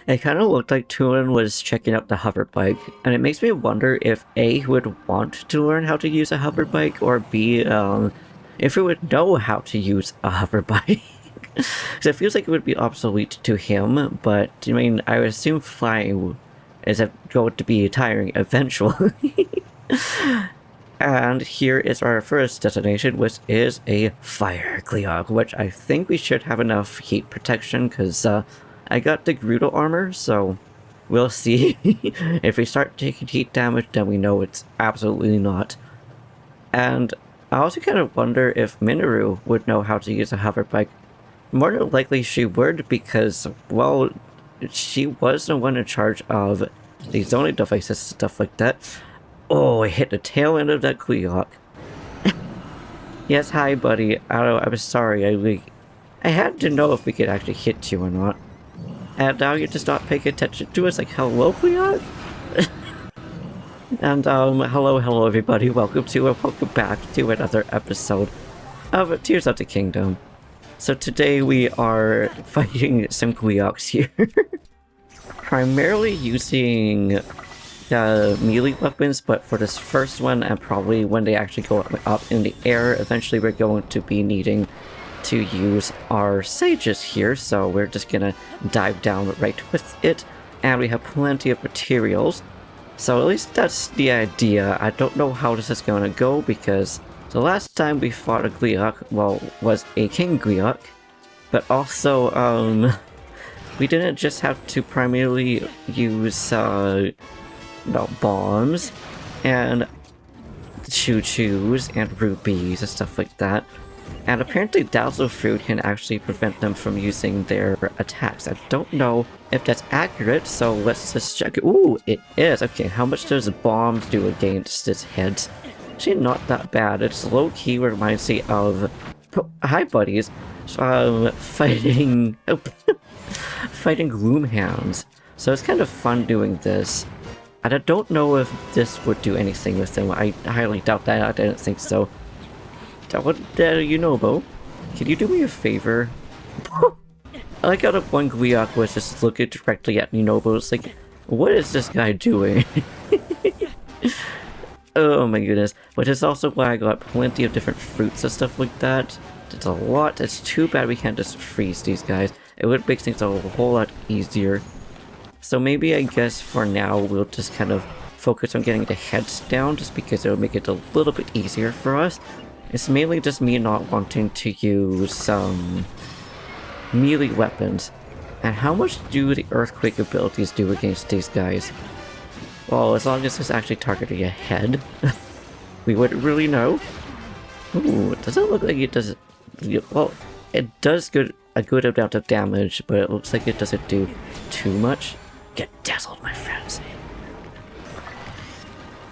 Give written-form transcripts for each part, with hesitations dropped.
It kind of looked like Tulin was checking out the hover bike, and it makes me wonder if A, he would want to learn how to use a hover bike, or B, if he would know how to use a hover bike. Because it feels like it would be obsolete to him, but I mean, I would assume flying is going to be tiring eventually. And here is our first destination, which is a fire Gleeok, which I think we should have enough heat protection, because I got the Grudo armor, so we'll see. If we start taking heat damage, then we know it's absolutely not. And I also kind of wonder if Minoru would know how to use a hover bike. More than likely she would, because, well, she was the one in charge of the zoning devices, stuff like that. Oh, I hit the tail end of that Gleeok. Yes, hi, buddy. I was sorry. I had to know if we could actually hit you or not. And now you're just not paying attention to us. Like, hello, Gleeok? And, hello, everybody. Welcome back to another episode of Tears of the Kingdom. So today we are fighting some Gleeoks here. Primarily using melee weapons, but for this first one, and probably when they actually go up in the air, eventually we're going to be needing to use our sages here, so we're just gonna dive down right with it, and we have plenty of materials, so at least that's the idea. I don't know how this is gonna go, because the last time we fought a Gleeok, well, was a King Gleeok, but also, we didn't just have to primarily use, bombs and choo-choos and rubies and stuff like that. And apparently Dazzle Fruit can actually prevent them from using their attacks. I don't know if that's accurate, so let's just check. Ooh, it is. Okay, how much does bombs do against its heads? Actually, not that bad. It's low-key reminds me of... Oh, hi, buddies. Fighting... fighting Gloomhounds. So it's kind of fun doing this. And I don't know if this would do anything with them. I highly doubt that. I didn't think so. What, Yunobo? Can you do me a favor? I like how the one Gleeok was just looking directly at Yunobo. It's like, what is this guy doing? Oh my goodness. But it's also why I got plenty of different fruits and stuff like that. It's a lot. It's too bad we can't just freeze these guys. It would make things a whole lot easier. So maybe, I guess, for now, we'll just kind of focus on getting the heads down, just because it'll make it a little bit easier for us. It's mainly just me not wanting to use some melee weapons. And how much do the earthquake abilities do against these guys? Well, as long as it's actually targeting a head, we wouldn't really know. Ooh, it doesn't look like it does... Well, it does a good amount of damage, but it looks like it doesn't do too much. Get dazzled, my friends.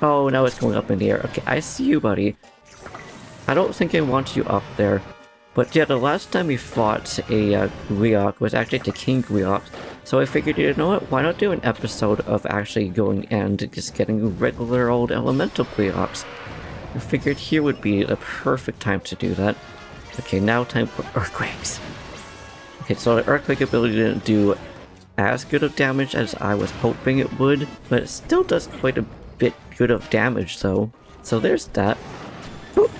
Oh, now it's going up in the air. Okay, I see you, buddy. I don't think I want you up there. But yeah, the last time we fought a Gleeok was actually the King Gleeok. So I figured, you know what, why not do an episode of actually going and just getting regular old elemental Gleeoks? I figured here would be the perfect time to do that. Okay, now time for earthquakes. Okay, so the earthquake ability didn't do as good of damage as I was hoping it would, but it still does quite a bit good of damage though. So there's that. Ooh.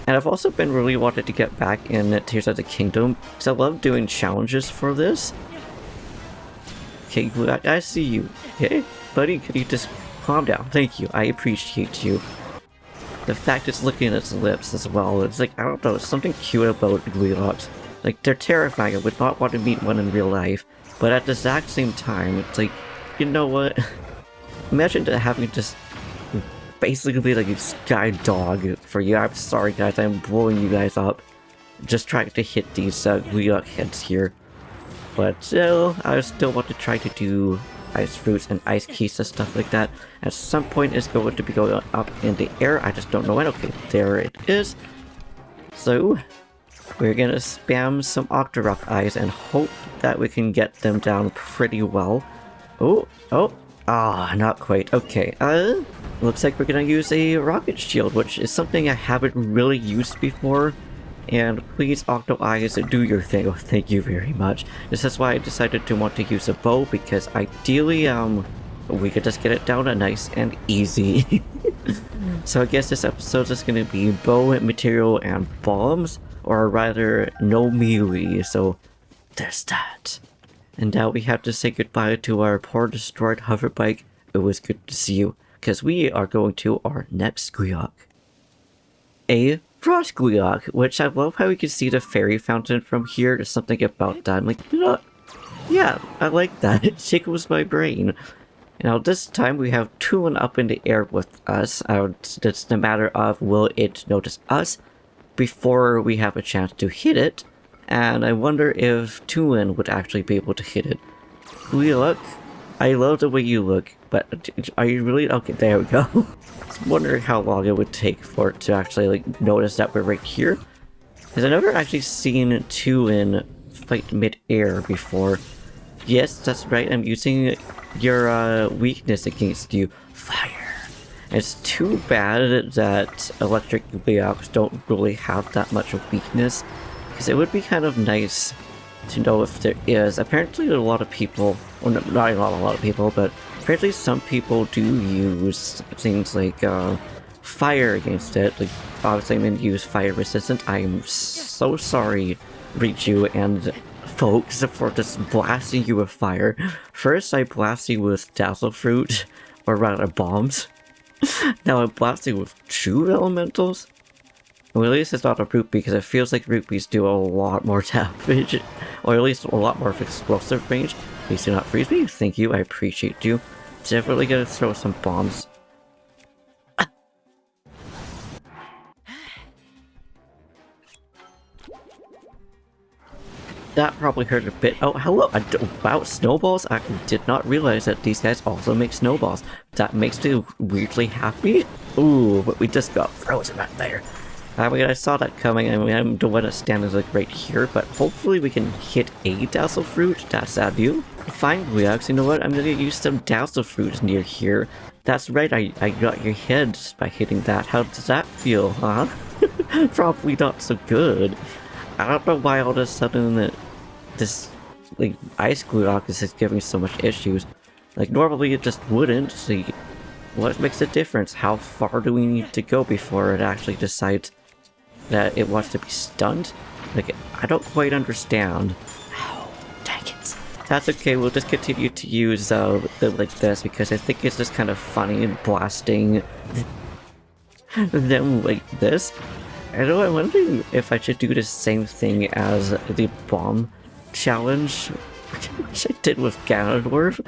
And I've also been really wanting to get back in Tears of the Kingdom, because I love doing challenges for this. Okay, I see you. Okay, buddy, could you just calm down? Thank you, I appreciate you. The fact it's licking its lips as well, it's like, I don't know, something cute about Gleeoks. Like, they're terrifying, I would not want to meet one in real life. But at the exact same time, it's like, you know what? Imagine having just basically like a sky dog for you. I'm sorry guys, I'm blowing you guys up. Just trying to hit these Gleeok heads here. But still, I still want to try to do ice fruits and ice keys and stuff like that. At some point it's going to be going up in the air. I just don't know when. Okay, there it is. So we're gonna spam some Octorok eyes and hope that we can get them down pretty well. Not quite. Okay, looks like we're gonna use a rocket shield, which is something I haven't really used before. And please, Octo Eyes, do your thing. Oh, thank you very much. This is why I decided to want to use a bow, because ideally, we could just get it down nice and easy. So I guess this episode is going to be bow material and bombs, or rather, no melee, so there's that. And now we have to say goodbye to our poor destroyed hoverbike. It was good to see you, because we are going to our next Gleeok. A frost Gleeok, which I love how we can see the fairy fountain from here. There's something about that. I'm like, you know, yeah, I like that. It tickles my brain. Now this time we have Toon up in the air with us. It's a matter of will it notice us before we have a chance to hit it. And I wonder if Toon would actually be able to hit it. Gleeok, I love the way you look, but are you really? Okay, there we go. I was wondering how long it would take for it to actually like notice that we're right here. Because I've never actually seen Toon fight mid-air before. Yes, that's right, I'm using your weakness against you. Fire. It's too bad that electric Gleeoks don't really have that much of weakness, because it would be kind of nice to know if there is. Apparently a lot of people, well not a lot of people, but apparently some people do use things like fire against it. Like obviously I'm going to use fire resistant. I'm so sorry, Richu and folks, for just blasting you with fire. First I blast you with Dazzle Fruit, or rather bombs. Now I'm blasting with true elementals. Well, at least it's not a root because it feels like rupees do a lot more damage, or at least a lot more explosive range. Please do not freeze me. Thank you, I appreciate you. Definitely gonna throw some bombs. That probably hurt a bit. Oh, hello! Wow, snowballs? I did not realize that these guys also make snowballs. That makes me weirdly happy. Ooh, but we just got frozen right there. I mean, I saw that coming. I mean, I'm the one that's standing like right here, but hopefully we can hit a Dazzle Fruit. That's a deal. Fine, Gleeoks, you know what? I'm gonna use some Dazzle Fruits near here. That's right, I got your head by hitting that. How does that feel, huh? Probably not so good. I don't know why all of a sudden this like ice Gleeok is just giving so much issues. Like normally it just wouldn't. See, what makes a difference? How far do we need to go before it actually decides that it wants to be stunned? Like, I don't quite understand. Ow, dang it. That's okay, we'll just continue to use like this because I think it's just kind of funny blasting them like this. I know, I'm wondering if I should do the same thing as the bomb challenge, which I did with Ganondorf,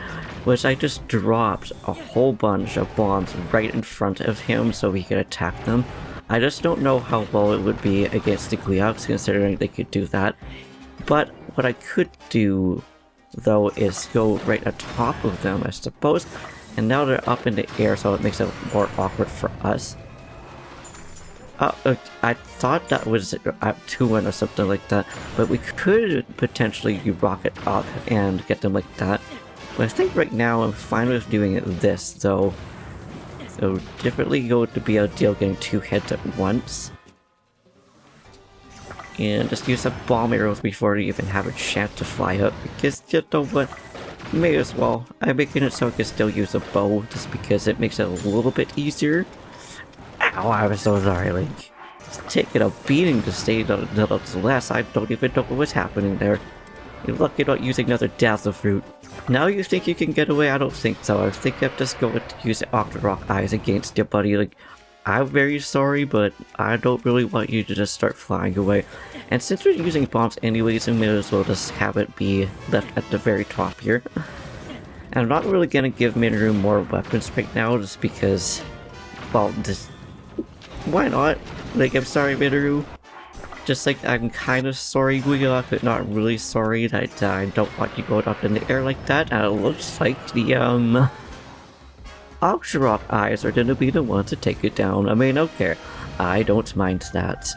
which I just dropped a whole bunch of bombs right in front of him so he could attack them. I just don't know how well it would be against the Gleeoks, considering they could do that. But what I could do, though, is go right atop of them, I suppose. And now they're up in the air, so it makes it more awkward for us. I thought that was at 2-1 or something like that, but we could potentially rocket up and get them like that. But I think right now I'm fine with doing it this, though. So definitely going to be a deal getting 2 hits at once. And just use some bomb arrows before you even have a chance to fly up, because you know what? May as well. I'm making it so I can still use a bow, just because it makes it a little bit easier. Ow, I'm so sorry, Link. It's taking a beating to stay nonetheless. I don't even know what's happening there. You're lucky not using another Dazzle Fruit. Now you think you can get away? I don't think so. I think I'm just going to use the Octorok Eyes against you, buddy. Like, I'm very sorry, but I don't really want you to just start flying away. And since we're using bombs anyways, we may as well just have it be left at the very top here. And I'm not really gonna give Minoru more weapons right now, just because, well, just why not? Like, I'm sorry, Minoru. Just like, I'm kind of sorry, Gleeok, but not really sorry that I don't want you going up in the air like that. And it looks like the, Octorok Eyes are gonna be the ones to take it down. I mean, okay, I don't mind that.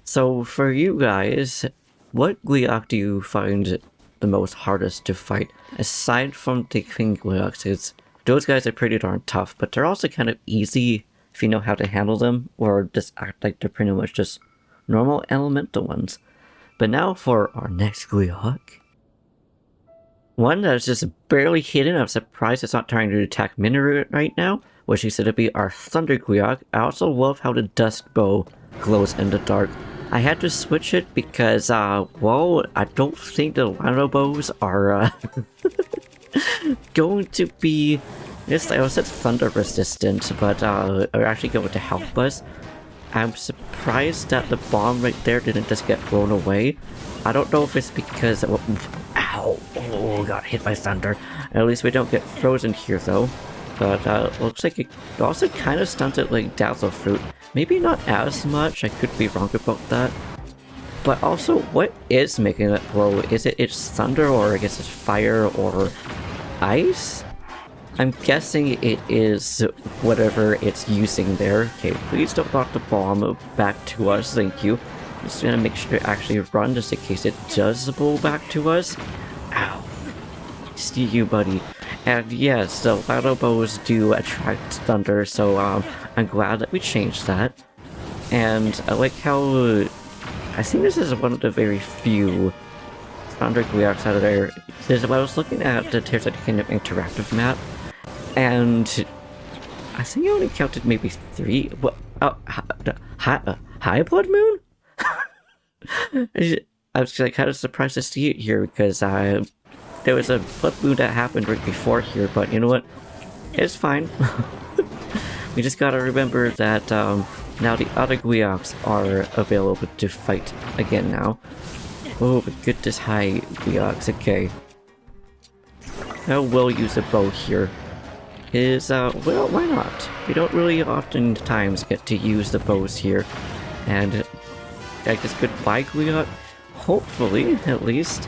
So, for you guys, what Gleeok do you find the most hardest to fight? Aside from the King Gleeoks, those guys are pretty darn tough, but they're also kind of easy if you know how to handle them, or just act like they're pretty much just normal elemental ones. But now for our next Gleeok. One that's just barely hidden. I'm surprised it's not trying to attack Mineru right now, which is said to be our Thunder Gleeok. I also love how the Dusk Bow glows in the dark. I had to switch it because, well, I don't think the Lino Bows are, going to be... Yes, I said thunder resistant, but are actually going to help us. I'm surprised that the bomb right there didn't just get blown away. I don't know if it's because... Well, ow! Oh, got hit by thunder. At least we don't get frozen here, though. But looks like it also kind of stunted like Dazzle Fruit. Maybe not as much, I could be wrong about that. But also, what is making it glow? Is it its thunder, or I guess it's fire, or ice? I'm guessing it is whatever it's using there. Okay, please don't knock the bomb back to us, thank you. Just gonna make sure to actually run just in case it does blow back to us. Ow. See you, buddy. And yes, the Lino Bows do attract thunder, so I'm glad that we changed that. And I like how... I think this is one of the very few Thunder Gleeoks out of there. Because I was looking at the Tears of the Kingdom interactive map, and I think I only counted maybe 3. What? Oh, High Blood Moon? I was like kind of surprised to see it here because there was a blood moon that happened right before here, but you know what? It's fine. We just gotta remember that now the other Gleeoks are available to fight again now. Oh, but goodness, hi Gleeoks, okay. I will use a bow here. Well, why not? We don't really oftentimes get to use the bows here. And I guess goodbye, Gleeok. Hopefully, at least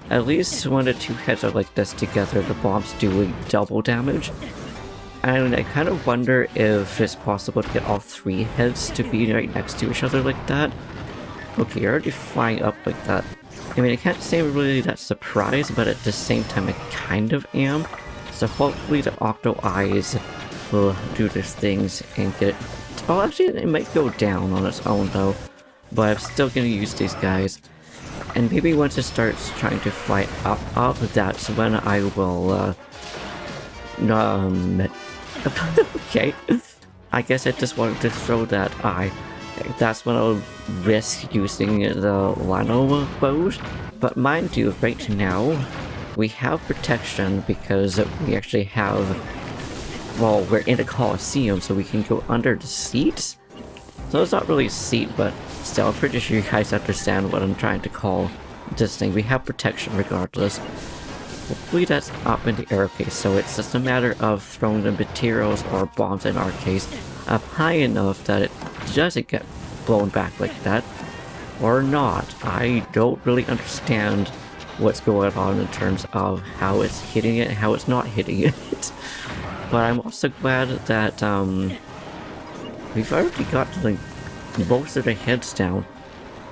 when the two heads are like this together, the bombs do double damage. And I kind of wonder if it's possible to get all 3 heads to be right next to each other like that. Okay, you're already flying up like that. I mean, I can't say I'm really that surprised, but at the same time I kind of am. So hopefully the Octo Eyes will do their things and get it... Oh, actually it might go down on its own though. But I'm still gonna use these guys. And maybe once it starts trying to fly up, that's when I will, okay. I guess I just wanted to throw that eye. That's when I'll risk using the Lino Bows. But mind you, right now, we have protection because we actually have... Well, we're in a Coliseum, so we can go under the seats. So it's not really a seat, but still, I'm pretty sure you guys understand what I'm trying to call this thing. We have protection regardless. Hopefully that's up in the air. Okay, so it's just a matter of throwing the materials, or bombs in our case, up high enough that it doesn't get blown back like that. Or not. I don't really understand what's going on in terms of how it's hitting it and how it's not hitting it. But I'm also glad that we've already got like most of the heads down.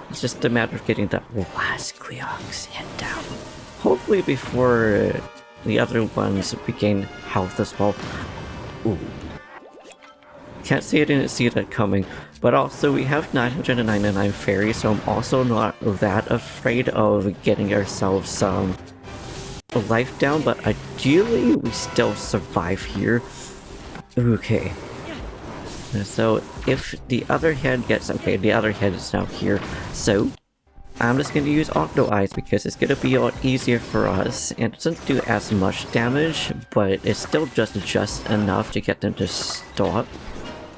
It's just a matter of getting that last Gleeok's head down. Hopefully before the other ones regain health as well. Ooh. Can't say I didn't see that coming. But also we have 999 fairies, so I'm also not that afraid of getting ourselves life down, but ideally we still survive here. Okay. So if the other head gets... Okay, the other head is now here. So I'm just going to use Octo Eyes because it's going to be a lot easier for us. And it doesn't do as much damage, but it's still just enough to get them to stop.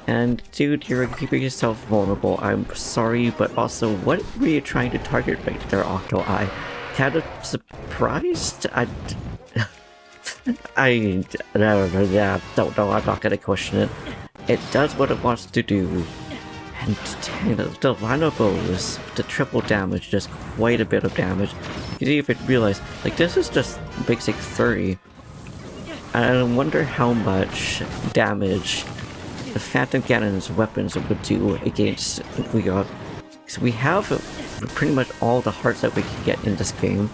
And dude, you're keeping yourself vulnerable. I'm sorry, but also, what were you trying to target right there, Octo Eye? Kind of surprised? I don't know, I'm not gonna question it. It does what it wants to do. And the Lino Bows, the triple damage, does quite a bit of damage. You can even realize, like, this is just basic 30. And I wonder how much damage the Phantom Cannon's weapons would do against Gleeok. So we have pretty much all the hearts that we can get in this game.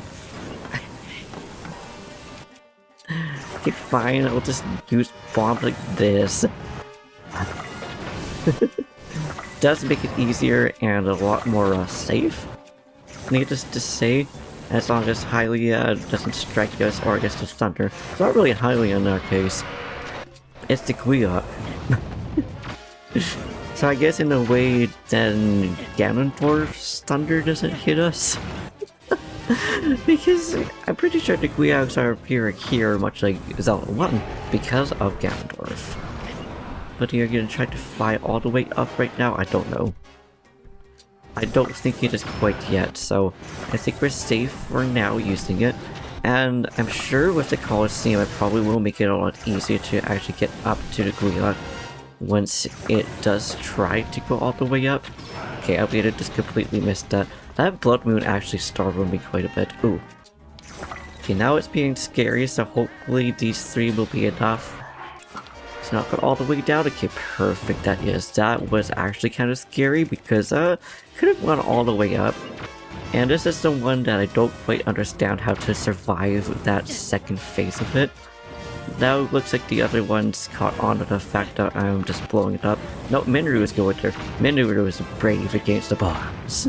Okay, fine, I'll just use bombs like this. Does make it easier and a lot more safe, needless to say, as long as Hylia doesn't strike us or gets the thunder. It's not really Hylia in our case. It's the Gleeok. So I guess in a way, then Ganondorf's thunder doesn't hit us. Because I'm pretty sure the Gleeoks are appearing here much like Zelda 1 because of Ganondorf. But you're gonna try to fly all the way up right now? I don't know. I don't think it is quite yet, so I think we're safe for now using it. And I'm sure with the Colosseum, it probably will make it a lot easier to actually get up to the Gleeok once it does try to go all the way up. Okay, I did just completely missed that. That Blood Moon actually startled me quite a bit. Ooh. Okay, now it's being scary, so hopefully these three will be enough. It's not got all the way down. Okay, perfect, that is. That was actually kind of scary because could have gone all the way up. And this is the one that I don't quite understand how to survive that second phase of it. Now it looks like the other ones caught on to the fact that I'm just blowing it up. No, Minru is going there. Minru is brave against the bombs.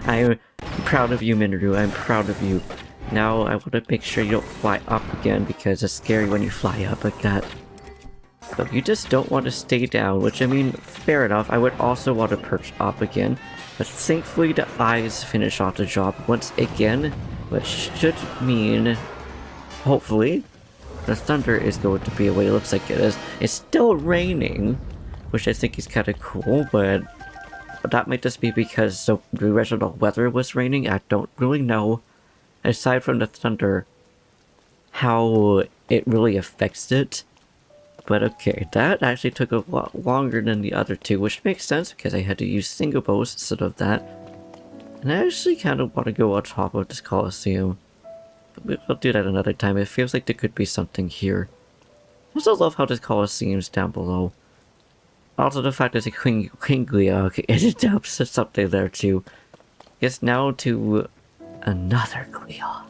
I'm proud of you, Minru. I'm proud of you. Now I want to make sure you don't fly up again because it's scary when you fly up like that. But you just don't want to stay down, which I mean, fair enough. I would also want to perch up again. But thankfully the eyes finish off the job once again, which should mean, hopefully, the thunder is going to be away. It looks like it is. It's still raining, which I think is kind of cool, but that might just be because the original weather was raining. I don't really know, aside from the thunder, how it really affects it. But okay, that actually took a lot longer than the other two, which makes sense because I had to use single bows instead of that. And I actually kind of want to go on top of this Colosseum. But we'll do that another time. It feels like there could be something here. I also love how this Colosseum's down below. Also the fact that the King Gleeok ended up something there too. Guess now to another Gleeok.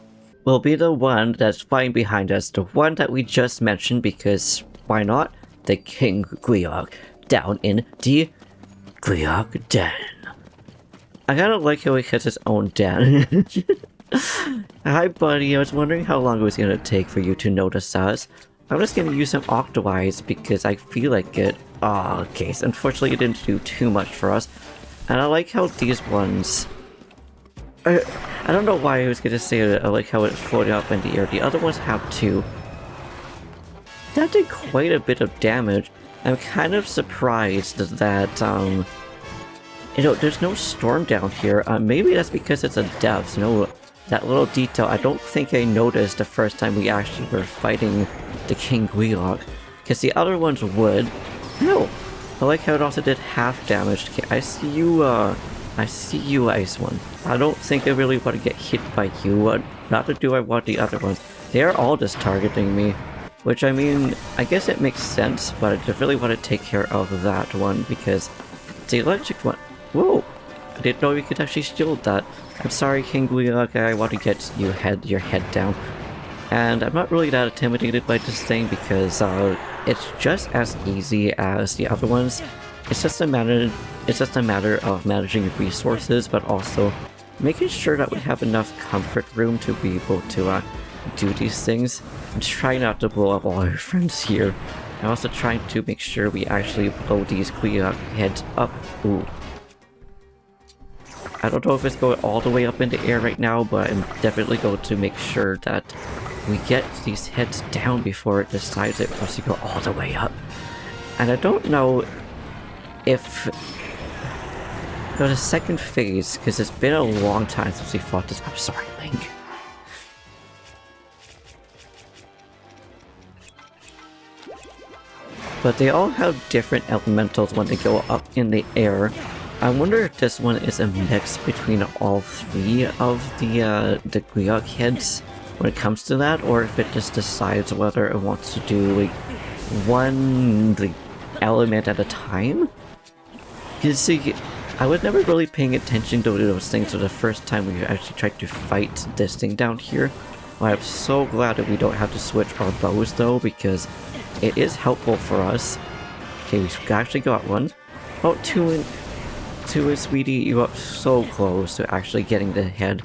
Will be the one that's flying behind us, the one that we just mentioned because why not? The King Gleeok down in the Gleeok Den. I kind of like how he has his own den. Hi buddy, I was wondering how long it was gonna take for you to notice us. I'm just gonna use some Octoeyes because I feel like it. Oh, okay, so unfortunately it didn't do too much for us. And I like how these ones... I don't know why I was gonna say that. I like how it's floating up in the air. The other ones have too. That did quite a bit of damage. I'm kind of surprised that, you know, there's no storm down here. Maybe that's because it's a depth, you know, that little detail I don't think I noticed the first time we actually were fighting the King Gleeok. Because the other ones would. No! I like how it also did half damage. Okay, I see you, Ice One. I don't think I really want to get hit by you. Neither do I want the other ones. They are all just targeting me. Which, I mean, I guess it makes sense, but I really want to take care of that one because the electric one... Whoa! I didn't know you could actually shield that. I'm sorry, King Gleeok, I want to get your head down. And I'm not really that intimidated by this thing because it's just as easy as the other ones. It's just a matter of managing resources, but also making sure that we have enough comfort room to be able to do these things. I'm trying not to blow up all our friends here. I'm also trying to make sure we actually blow these Gleeok heads up. Ooh. I don't know if it's going all the way up in the air right now, but I'm definitely going to make sure that we get these heads down before it decides it wants to go all the way up. And I don't know if there's a second phase, because it's been a long time since we fought this. I'm sorry, Link. But they all have different elementals when they go up in the air. I wonder if this one is a mix between all three of the Gleeok heads when it comes to that, or if it just decides whether it wants to do like one element at a time. You see, I was never really paying attention to those things for the first time we actually tried to fight this thing down here. Well, I'm so glad that we don't have to switch our bows though, because it is helpful for us. Okay, we actually got one. Oh, two, sweetie, you got so close to actually getting the head.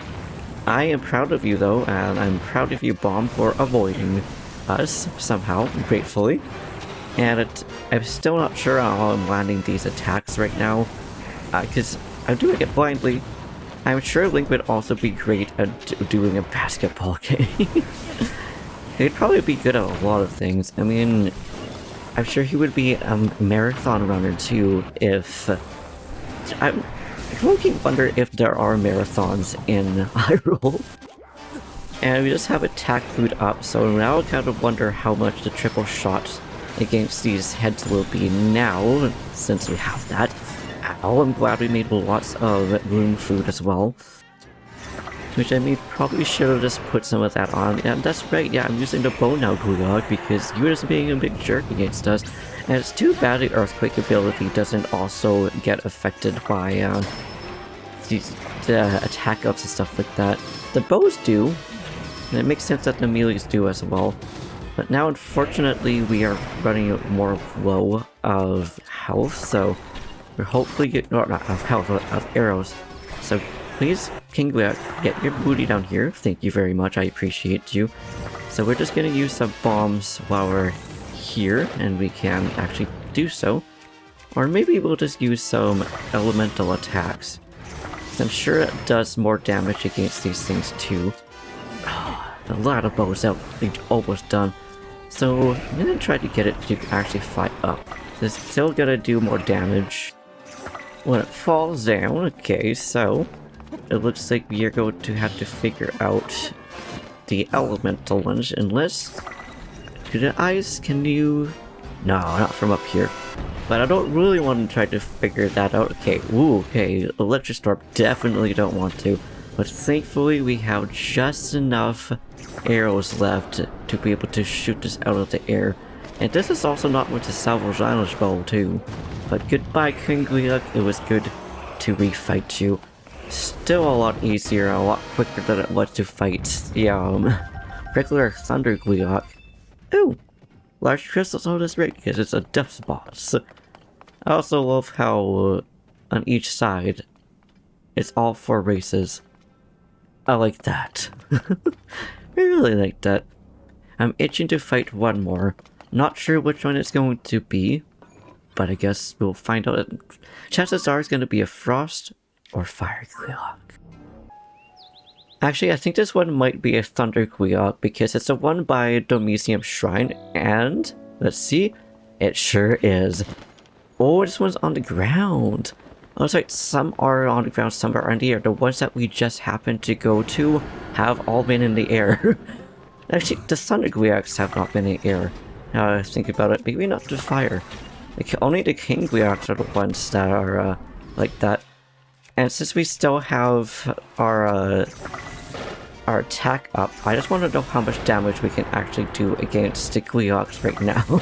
I am proud of you though, and I'm proud of you, Bomb, for avoiding us somehow, gratefully. And I'm still not sure how I'm landing these attacks right now, because I'm doing it blindly. I'm sure Link would also be great at doing a basketball game. He'd probably be good at a lot of things. I mean, I'm sure he would be a marathon runner too if... I low-key wonder if there are marathons in Hyrule. And we just have attack food up, so now I kind of wonder how much the triple shot against these heads will be now, since we have that. Oh, I'm glad we made lots of room food as well. Which I mean, probably should have just put some of that on. And that's right, yeah, I'm using the bow now, Gleeok, because you were just being a big jerk against us. And it's too bad the Earthquake ability doesn't also get affected by the attack ups and stuff like that. The bows do, and it makes sense that the melees do as well. But now, unfortunately, we are running more low of health, so we're hopefully not of health, of arrows. So please, King Gleeok, get your booty down here. Thank you very much, I appreciate you. So we're just gonna use some bombs while we're here, and we can actually do so. Or maybe we'll just use some elemental attacks. I'm sure it does more damage against these things too. A lot of bows out, almost done. So I'm gonna try to get it to actually fly up. It's still gonna do more damage when it falls down. Okay, so it looks like we are going to have to figure out the elemental ones, unless... Do the eyes, can you... No, not from up here. But I don't really want to try to figure that out. Okay, ooh, okay, Electrostorm, definitely don't want to. But thankfully we have just enough arrows left to be able to shoot this out of the air. And this is also not with the Salvage Islands bow too. But goodbye, King Gleeok, it was good to refight you. Still a lot easier, a lot quicker than it was to fight the regular Thunder Gleeok. Ooh! Large crystals on this rig because it's a depth boss. I also love how on each side it's all 4 races. I like that. I really like that. I'm itching to fight one more. Not sure which one it's going to be, but I guess we'll find out. Chances are it's going to be a Frost or Fire Gleeok. Actually, I think this one might be a Thunder Gleeok because it's the one by Domicium Shrine, and let's see, it sure is. Oh, this one's on the ground. Oh, sorry, some are on the ground, some are in the air. The ones that we just happened to go to have all been in the air. Actually, the Thunder Gleeoks have not been in the air. Now I think about it, maybe not the fire. Only the King Gleeoks are the ones that are like that. And since we still have our attack up, I just want to know how much damage we can actually do against the Gleeoks right now.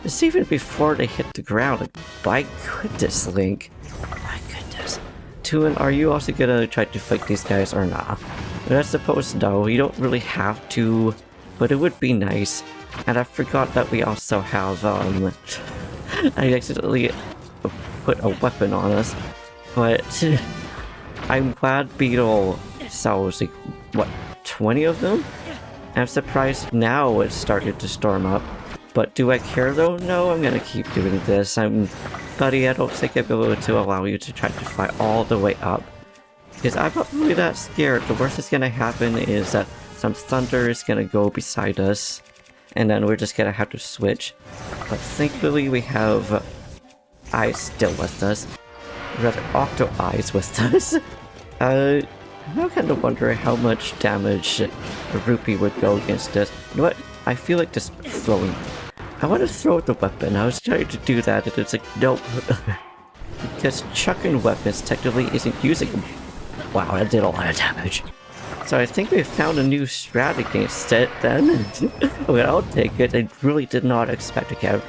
It's even before they hit the ground. Like, my goodness, Link. My goodness. Tuin, are you also gonna try to fight these guys or not? But I suppose no, you don't really have to, but it would be nice. And I forgot that we also have, I accidentally put a weapon on us. But I'm glad Beetle sells, like, what, 20 of them? I'm surprised now it started to storm up. But do I care though? No, I'm gonna keep doing this. Buddy, I don't think I'll be able to allow you to try to fly all the way up. Because I'm not really that scared. The worst that's gonna happen is that some thunder is gonna go beside us. And then we're just gonna have to switch. But thankfully we have Eyes still with us. Rather, Octo Eyes with us. I'm now kind of wondering how much damage a Rupee would go against us. You know what? I feel like just throwing. I want to throw the weapon. I was trying to do that, and it's like, nope. Because chucking weapons technically isn't using them. Wow, that did a lot of damage. So I think we found a new strat against it then. Okay, I'll take it. I really did not expect to get.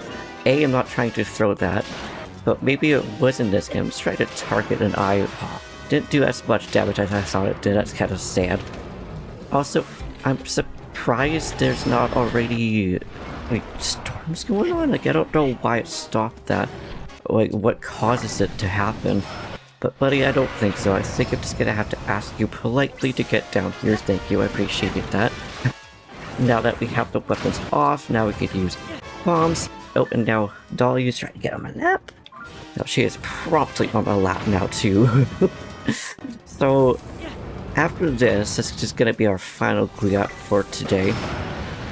I'm not trying to throw that. But maybe it wasn't this game. I was trying to target an eye. Didn't do as much damage as I thought it did. That's kind of sad. Also, I'm surprised there's not already, like, storms going on. Like, I don't know why it stopped that. Like, what causes it to happen. But buddy, I don't think so. I think I'm just gonna have to ask you politely to get down here. Thank you, I appreciate that. Now that we have the weapons off, now we can use bombs. Oh, and now Dolly is trying to get on my lap. Now she is promptly on my lap now too. So, after this is just gonna be our final Gleeok for today.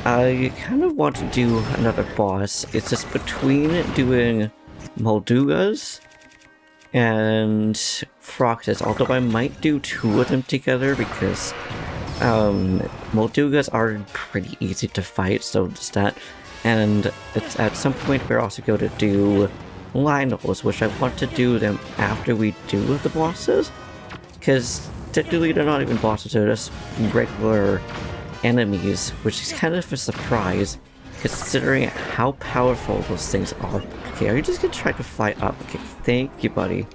I kind of want to do another boss. It's just between doing Moldugas and Froxes, although I might do 2 of them together because Moldugas are pretty easy to fight, so just that. And it's, at some point we're also going to do Lionels, which I want to do them after we do the bosses, because technically they're not even bosses, they're just regular enemies, which is kind of a surprise considering how powerful those things are. Okay, are you just gonna try to fly up? Okay, thank you, buddy.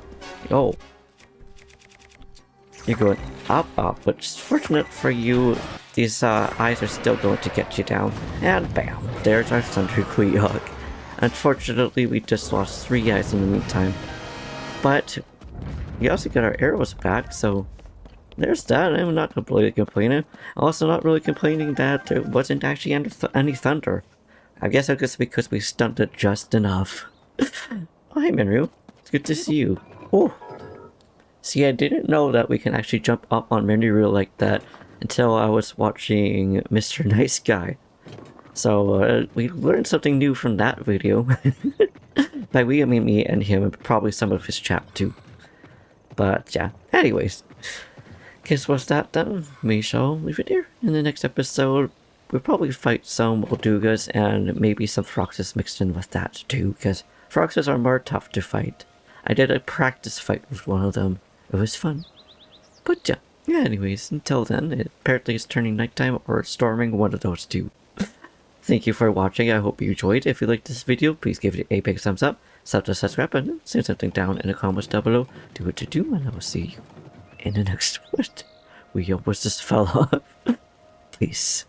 Oh. You're going up, but it's fortunate for you, these eyes are still going to get you down. And bam, there's our Thunder Gleeok. Unfortunately, we just lost 3 eyes in the meantime. But we also got our arrows back, so there's that. I'm not completely complaining. Also not really complaining that there wasn't actually any thunder. I guess it's because we stunned it just enough. Oh, hi Minryu. It's good to see you. Oh! See, I didn't know that we can actually jump up on Minryu like that until I was watching Mr. Nice Guy. So, we learned something new from that video. By we, I mean me and him, and probably some of his chat too. But yeah, anyways. Guess what's that then? We shall leave it here. In the next episode, we'll probably fight some Moldugas and maybe some Froxes mixed in with that too, because Froxes are more tough to fight. I did a practice fight with one of them. It was fun. But yeah, anyways, until then, it apparently it's turning nighttime or it's storming, one of those two. Thank you for watching, I hope you enjoyed. If you liked this video, please give it a big thumbs up, subscribe button, say something down in the comments down below, do what you do, and I will see you in the next one. We almost just fell off. Peace.